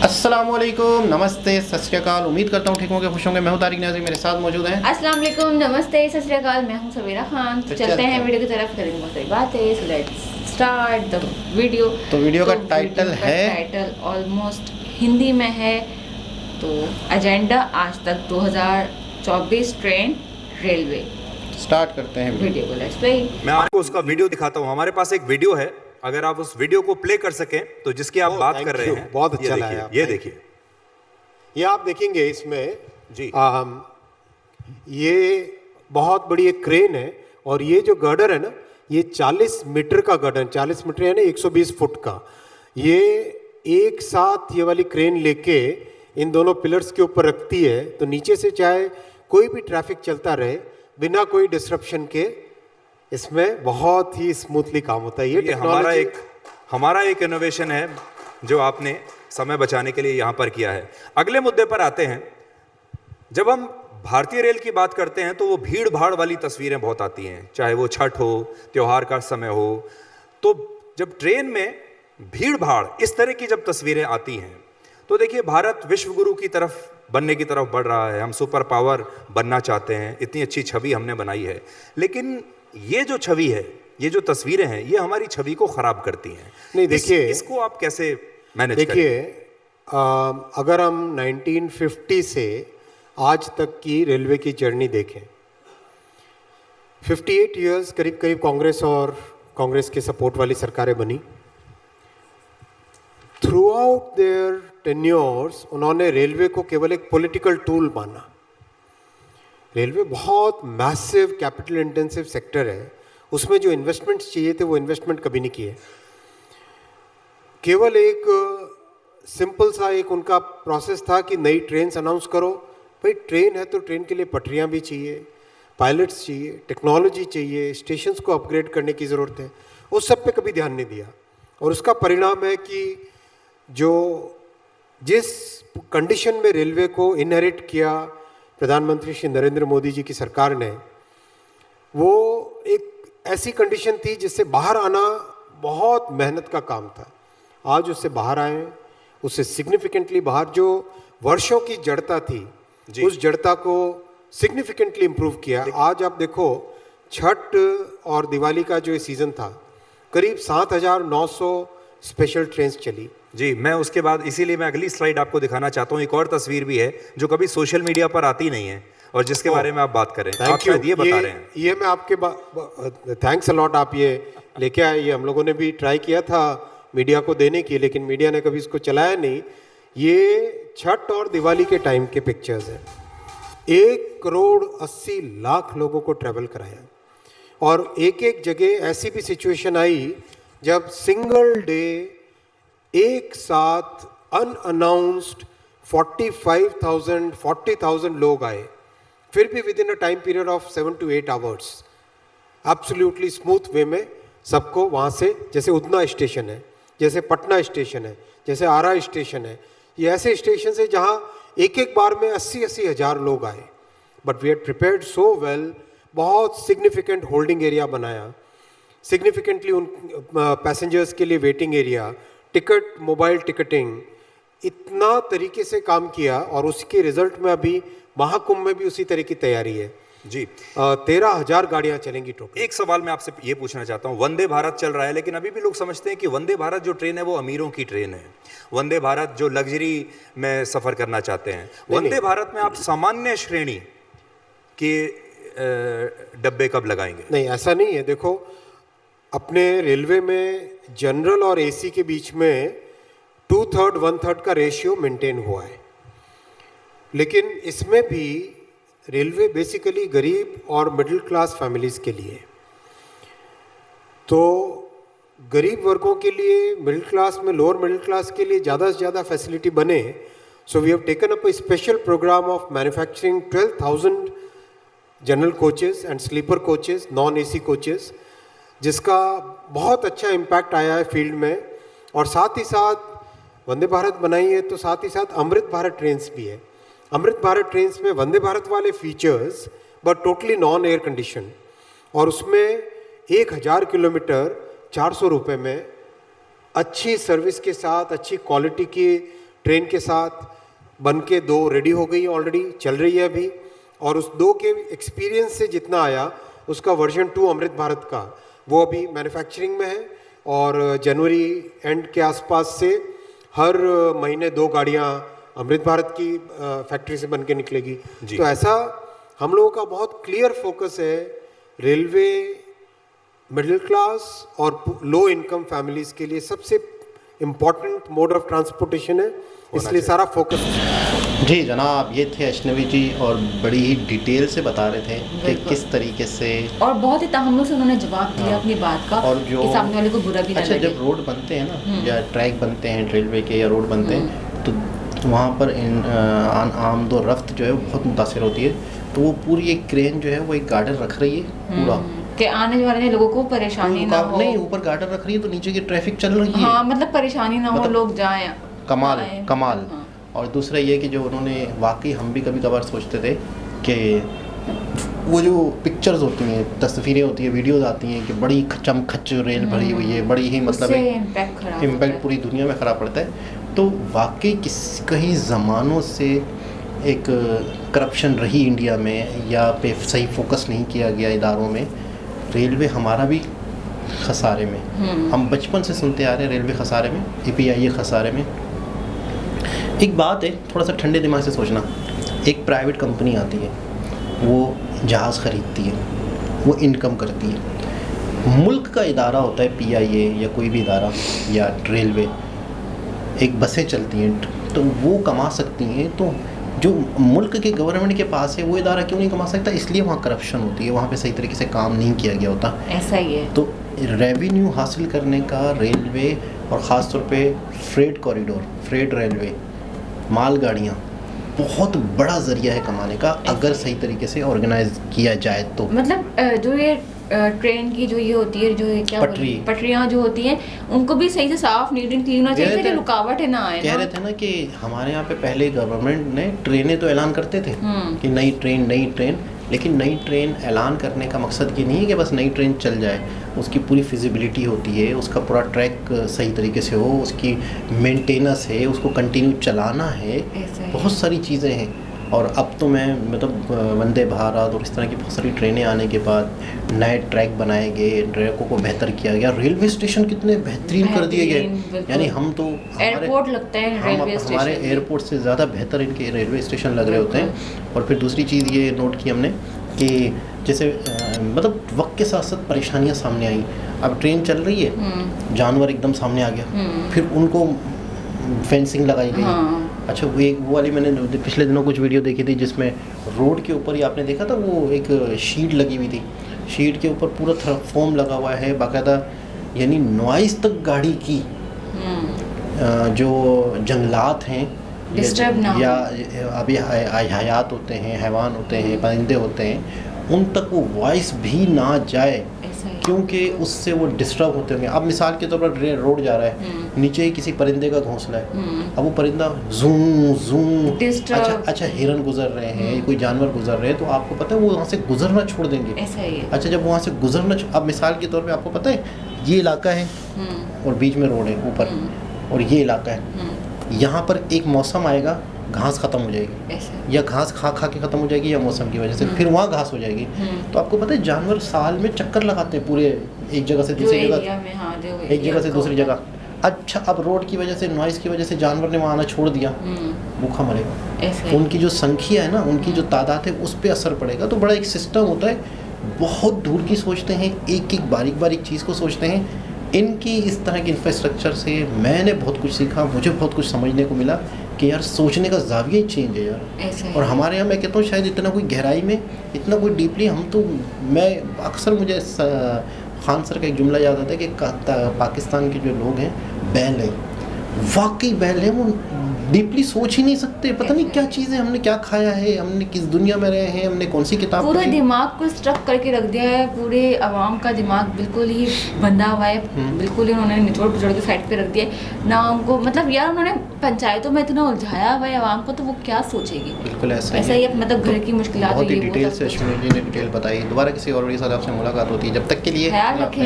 अस्सलामुअलैकुम, नमस्ते, सत श्री अकाल। उम्मीद करता हूँ ठीक होंगे, खुश होंगे। मैं हूँ तारिक नाज़िम, मेरे साथ मौजूद हैं। अस्सलाम वालेकुम, नमस्ते, सत श्री अकाल। मैं हूँ सवेरा खान। तो चलते हैं वीडियो की तरफ, करेंगे बहुत सारी बातें। So let's start the video. तो वीडियो का टाइटल है, टाइटल ऑलमोस्ट हिंदी में है। तो एजेंडा आज तक 2024 ट्रेन रेलवे। स्टार्ट करते हैं वीडियो को, लेट्स प्ले। मैं आपको उसका वीडियो दिखाता हूँ। हमारे पास एक वीडियो है, अगर आप उस वीडियो को प्ले कर सकें तो जिसकी आप बात कर रहे हैं, बहुत अच्छा लगा। ये देखिए, ये आप देखेंगे इसमें जी। ये बहुत बड़ी एक क्रेन है और ये जो गर्डर है ना, ये 40 मीटर का गर्डर, 40 मीटर है ना 120 फुट का। ये एक साथ ये वाली क्रेन लेके इन दोनों पिलर्स के ऊपर रखती है, तो नीचे से चाहे कोई भी ट्रैफिक चलता रहे बिना कोई डिस्ट्रप्शन के, इसमें बहुत ही स्मूथली काम होता है। ये हमारा एक इनोवेशन है जो आपने समय बचाने के लिए यहाँ पर किया है। अगले मुद्दे पर आते हैं। जब हम भारतीय रेल की बात करते हैं तो वो भीड़ भाड़ वाली तस्वीरें बहुत आती हैं, चाहे वो छठ हो, त्योहार का समय हो। तो जब ट्रेन में भीड़ भाड़ इस तरह की जब तस्वीरें आती हैं तो देखिए, भारत विश्व गुरु की तरफ बनने की तरफ बढ़ रहा है। हम सुपर पावर बनना चाहते हैं, इतनी अच्छी छवि हमने बनाई है। लेकिन ये जो छवि है, ये जो तस्वीरें हैं, ये हमारी छवि को खराब करती हैं। नहीं, देखिए इसको आप कैसे मैनेज देखिए, अगर हम 1950 से आज तक की रेलवे की जर्नी देखें, 58 इयर्स करीब करीब कांग्रेस के सपोर्ट वाली सरकारें बनी। थ्रू आउट देयर टेन्योर्स उन्होंने रेलवे को केवल एक पॉलिटिकल टूल माना। रेलवे बहुत मैसिव कैपिटल इंटेंसिव सेक्टर है, उसमें जो इन्वेस्टमेंट्स चाहिए थे वो इन्वेस्टमेंट कभी नहीं किए। केवल एक सिंपल सा एक उनका प्रोसेस था कि नई ट्रेन अनाउंस करो। भाई, ट्रेन है तो ट्रेन के लिए पटरियां भी चाहिए, पायलट्स चाहिए, टेक्नोलॉजी चाहिए, स्टेशंस को अपग्रेड करने की ज़रूरत है। उस सब पे कभी ध्यान नहीं दिया और उसका परिणाम है कि जिस कंडीशन में रेलवे को इनहेरिट किया प्रधानमंत्री श्री नरेंद्र मोदी जी की सरकार ने, वो एक ऐसी कंडीशन थी जिससे बाहर आना बहुत मेहनत का काम था। आज उससे बाहर आए, उससे सिग्निफिकेंटली बाहर। जो वर्षों की जड़ता थी, उस जड़ता को सिग्निफिकेंटली इम्प्रूव किया। आज आप देखो, छठ और दिवाली का जो ये सीज़न था, करीब 7,900 स्पेशल ट्रेन चली। जी, मैं उसके बाद इसीलिए मैं अगली स्लाइड आपको दिखाना चाहता हूँ। एक और तस्वीर भी है जो कभी सोशल मीडिया पर आती नहीं है और जिसके बारे में आप बात करें। आप शायद ये बता रहे हैं। ये मैं आपके थैंक्स अलॉट, आप ये लेके आए। ये हम लोगों ने भी ट्राई किया था मीडिया को देने की, लेकिन मीडिया ने कभी इसको चलाया नहीं। ये छठ और दिवाली के टाइम के पिक्चर्स हैं। 1,80,00,000 लोगों को ट्रैवल कराया और एक एक जगह ऐसी भी सिचुएशन आई जब सिंगल डे एक साथ अनअनाउंस्ड 40,000 लोग आए, फिर भी with in a time period of 7 to 8 hours absolutely smooth way में सबको वहाँ से, जैसे उधना स्टेशन है, जैसे पटना स्टेशन है, जैसे आरा स्टेशन है, ये ऐसे स्टेशन है जहाँ एक एक बार में 80-80 हज़ार लोग आए। But we had prepared so well. बहुत सिग्निफिकेंट होल्डिंग एरिया बनाया, सिग्निफिकेंटली उन पैसेंजर्स के लिए waiting area, ticket, mobile ticketing, इतना तरीके से काम किया और उसके रिजल्ट में अभी महाकुंभ में भी उसी तरह की तैयारी है। जी, 13,000 गाड़ियां चलेंगी टोटल। एक सवाल मैं आपसे ये पूछना चाहता हूँ। वंदे भारत चल रहा है, लेकिन अभी भी लोग समझते हैं कि वंदे भारत जो ट्रेन है वो अमीरों की ट्रेन है। वंदे भारत जो लग्जरी में सफर करना चाहते हैं, वंदे भारत में आप सामान्य श्रेणी के डब्बे कब लगाएंगे? नहीं, ऐसा नहीं है। देखो, अपने रेलवे में जनरल और एसी के बीच में 2/3 1/3 का रेशियो मेंटेन हुआ है, लेकिन इसमें भी रेलवे बेसिकली गरीब और मिडिल क्लास फैमिलीज के लिए। तो गरीब वर्गों के लिए, मिडिल क्लास में, लोअर मिडिल क्लास के लिए ज़्यादा से ज़्यादा फैसिलिटी बने। So we have taken up a special programme of manufacturing 12,000 general coaches and sleeper coaches, non AC coaches, जिसका बहुत अच्छा इम्पैक्ट आया है फील्ड में। और साथ ही साथ वंदे भारत बनाई है, तो साथ ही साथ अमृत भारत ट्रेन्स भी है। अमृत भारत ट्रेन्स में वंदे भारत वाले features but totally non air condition, और उसमें 1,000 किलोमीटर 400 रुपये में अच्छी सर्विस के साथ, अच्छी क्वालिटी की ट्रेन के साथ बन के 2 रेडी हो गई ऑलरेडी, चल रही है अभी, और उस 2 के एक्सपीरियंस से जितना आया उसका वर्जन 2 अमृत भारत का वो अभी मैन्युफैक्चरिंग में है, और जनवरी एंड के आसपास से हर महीने 2 गाड़ियाँ अमृत भारत की फैक्ट्री से बन के निकलेगी। तो ऐसा हम लोगों का बहुत क्लियर फोकस है, रेलवे मिडिल क्लास और लो इनकम फैमिलीज के लिए सबसे इम्पोर्टेंट मोड ऑफ ट्रांसपोर्टेशन है, इसलिए सारा फोकस है। जी जनाब, ये थे अजनबी जी और बड़ी ही डिटेल से बता रहे थे कि किस तरीके से, और बहुत ही तहम्मुल से उन्होंने जवाब दिया अपनी बात का, और जो कि सामने वाले को बुरा भी ना अच्छा लगे। जब रोड बनते हैं ना या ट्रैक बनते हैं रेलवे के या रोड बनते हैं तो वहाँ पर आमदोरफ्त जो है वो बहुत मुतासर होती है। तो वो पूरी एक क्रेन जो है वो एक गार्डर रख रही है पूरा, कि आने वाले लोगों को परेशानी ना हो। नहीं, ऊपर गार्डर रख रही है तो नीचे की ट्रैफिक चल रही है। हाँ, मतलब परेशानी ना हो, मतलब लोग जाएं। कमाल आए। कमाल। हाँ। और दूसरा ये कि जो उन्होंने वाकई, हम भी कभी कभार सोचते थे कि वो जो पिक्चर्स होती हैं, तस्वीरें होती हैं, वीडियोस आती हैं कि बड़ी खचम खच रेल भरी हुई है, बड़ी ही मतलब इम्पैक्ट पूरी दुनिया में ख़राब पड़ता है। तो वाकई कई ज़मानों से एक करप्शन रही इंडिया में, या पे सही फोकस नहीं किया गया इदारों में। रेलवे हमारा भी खसारे में, हम बचपन से सुनते आ रहे हैं रेलवे खसारे में, APIA खसारे में। एक बात है, थोड़ा सा ठंडे दिमाग से सोचना, एक प्राइवेट कंपनी आती है, वो जहाज़ ख़रीदती है, वो इनकम करती है। मुल्क का इदारा होता है PIA या कोई भी इदारा या रेलवे, एक बसें चलती हैं तो वो कमा सकती हैं। तो जो मुल्क के गवर्नमेंट के पास है वो इदारा क्यों नहीं कमा सकता? इसलिए वहाँ करप्शन होती है, वहाँ पे सही तरीके से काम नहीं किया गया होता। ऐसा ही है। तो रेवेन्यू हासिल करने का रेलवे, और ख़ास तौर पे फ्रेट कॉरिडोर, फ्रेट रेलवे, मालगाड़ियाँ बहुत बड़ा ज़रिया है कमाने का, अगर सही तरीके से ऑर्गेनाइज किया जाए तो। मतलब जो ये ट्रेन की जो ये होती है, जो ये क्या पटरियाँ जो होती हैं, उनको भी सही से साफ नीट एंड क्लीन होना चाहिए कि रुकावटें ना आए। कह रहे थे ना कि हमारे यहाँ पे पहले गवर्नमेंट ने ट्रेनें तो ऐलान करते थे कि नई ट्रेन, लेकिन नई ट्रेन ऐलान करने का मकसद ये नहीं है कि बस नई ट्रेन चल जाए, उसकी पूरी फिजिबिलिटी होती है, उसका पूरा ट्रैक सही तरीके से हो, उसकी मेंटेनेंस है, उसको कंटिन्यू चलाना है, बहुत सारी चीज़ें हैं। और अब तो मैं मतलब वंदे भारत और इस तरह की बहुत सारी ट्रेनें आने के बाद नए ट्रैक बनाए गए, ट्रैकों को बेहतर किया गया, रेलवे स्टेशन कितने बेहतरीन कर दिए गए। यानी हम तो एयरपोर्ट लगता है रेलवे स्टेशन, हमारे एयरपोर्ट से ज़्यादा बेहतर इनके रेलवे स्टेशन लग रहे होते हैं। और फिर दूसरी चीज़ ये नोट की हमने कि जैसे मतलब वक्त के साथ साथ परेशानियाँ सामने आई। अब ट्रेन चल रही है, जानवर एकदम सामने आ गया, फिर उनको फेंसिंग लगाई गई। अच्छा, वो वाली मैंने पिछले दिनों कुछ वीडियो देखी थी जिसमें रोड के ऊपर ही आपने देखा था, वो एक शीट लगी हुई थी, शीट के ऊपर पूरा फोम लगा हुआ है बाकायदा, यानी नॉइस तक गाड़ी की जो जंगलात हैं डिस्टर्ब ना या अभी हयात होते हैं, हैवान होते हैं, परिंदे होते हैं, उन तक वो वॉइस भी ना जाए, क्योंकि उससे वो डिस्टर्ब होते होंगे। अब मिसाल के तौर पर रोड जा रहा है, नीचे ही किसी परिंदे का घोंसला है, अब वो परिंदा जूं अच्छा हिरन गुजर रहे हैं, कोई जानवर गुजर रहे हैं, तो आपको पता है वो वहाँ से गुजरना छोड़ देंगे। ऐसा ही है। अच्छा, जब वहाँ से गुजरना, अब मिसाल के तौर पे आपको पता है ये इलाका है और बीच में रोड है ऊपर, और ये इलाका है, यहाँ पर एक मौसम आएगा घास खत्म हो जाएगी, या घास खा के खत्म हो जाएगी, या मौसम की वजह से फिर वहाँ घास हो जाएगी। तो आपको पता है जानवर साल में चक्कर लगाते हैं पूरे, एक जगह से दूसरी जगह, एक जगह से दूसरी जगह। अच्छा, अब रोड की वजह से, नॉइज़ की वजह से जानवर ने वहाँ आना छोड़ दिया, भूखा मरेगा। उनकी जो संख्या है ना, उनकी जो तादाद है, उस पर असर पड़ेगा। तो बड़ा एक सिस्टम होता है, बहुत दूर की सोचते हैं, एक एक बारीक बारीक चीज़ को सोचते हैं। इनकी इस तरह के इंफ्रास्ट्रक्चर से मैंने बहुत कुछ सीखा, मुझे बहुत कुछ समझने को मिला कि यार सोचने का जाविया ही चेंज है यार। और हमारे यहाँ मैं कहता हूँ शायद इतना कोई गहराई में, इतना कोई डीपली हम तो, मैं अक्सर मुझे खान सर का एक जुमला याद आता है कि पाकिस्तान के जो लोग हैं बैल हैं, वाकई बैल हैं, वो डीपली सोच ही नहीं सकते, पता नहीं क्या चीज़ें हमने क्या खाया है, हमने किस दुनिया में रहे हैं, हमने कौन सी किताब पूरे दिमाग को स्ट्रक करके रख दिया है, पूरे आवाम का दिमाग बिल्कुल ही बंधा हुआ है, बिल्कुल ही उन्होंने निचोड़ पिचोड़ के साइड पे रख दिया है ना उनको। मतलब यार उन्होंने पंचायतों में इतना उलझाया हुआ है आवाम को, तो वो क्या सोचेगी। बिल्कुल ऐसा ही मतलब घर की मुश्किलात बहुत ही डिटेल से अश्विनी जी ने डिटेल बताई। दोबारा किसी और साथ आपसे मुलाकात होती है, जब तक के लिए ख्याल रखें।